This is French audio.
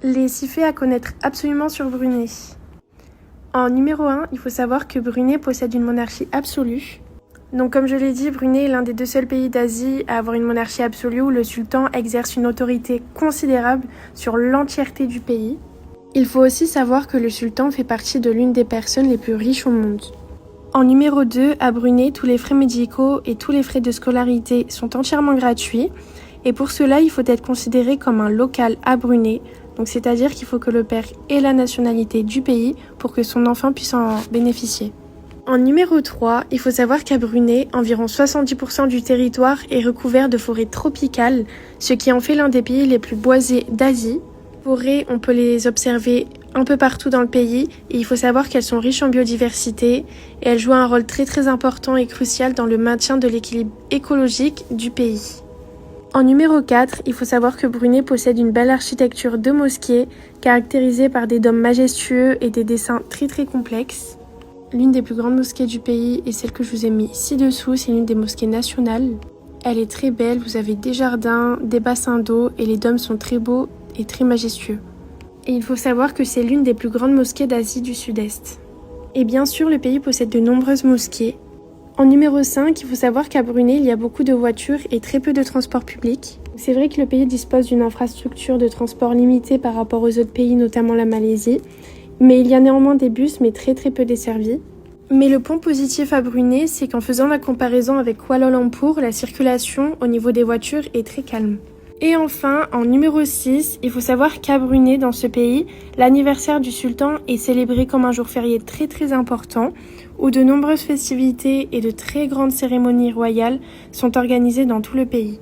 Les 6 faits à connaître absolument sur Brunei. En numéro 1, il faut savoir que Brunei possède une monarchie absolue. Donc comme je l'ai dit, Brunei est l'un des 2 seuls pays d'Asie à avoir une monarchie absolue où le sultan exerce une autorité considérable sur l'entièreté du pays. Il faut aussi savoir que le sultan fait partie de l'une des personnes les plus riches au monde. En numéro 2, à Brunei, tous les frais médicaux et tous les frais de scolarité sont entièrement gratuits. Et pour cela, il faut être considéré comme un local à Brunei. Donc c'est-à-dire qu'il faut que le père ait la nationalité du pays pour que son enfant puisse en bénéficier. En numéro 3, il faut savoir qu'à Brunei, environ 70% du territoire est recouvert de forêts tropicales, ce qui en fait l'un des pays les plus boisés d'Asie. Les forêts, on peut les observer un peu partout dans le pays et il faut savoir qu'elles sont riches en biodiversité et elles jouent un rôle très important et crucial dans le maintien de l'équilibre écologique du pays. En numéro 4, il faut savoir que Brunei possède une belle architecture de mosquées caractérisée par des dômes majestueux et des dessins très complexes. L'une des plus grandes mosquées du pays est celle que je vous ai mis ci-dessous, c'est l'une des mosquées nationales. Elle est très belle, vous avez des jardins, des bassins d'eau et les dômes sont très beaux et très majestueux. Et il faut savoir que c'est l'une des plus grandes mosquées d'Asie du Sud-Est. Et bien sûr, le pays possède de nombreuses mosquées. En numéro 5, il faut savoir qu'à Brunei, il y a beaucoup de voitures et très peu de transports publics. C'est vrai que le pays dispose d'une infrastructure de transport limitée par rapport aux autres pays, notamment la Malaisie. Mais il y a néanmoins des bus, mais très peu desservis. Mais le point positif à Brunei, c'est qu'en faisant la comparaison avec Kuala Lumpur, la circulation au niveau des voitures est très calme. Et enfin, en numéro 6, il faut savoir qu'à Brunei, dans ce pays, l'anniversaire du sultan est célébré comme un jour férié très important, où de nombreuses festivités et de très grandes cérémonies royales sont organisées dans tout le pays.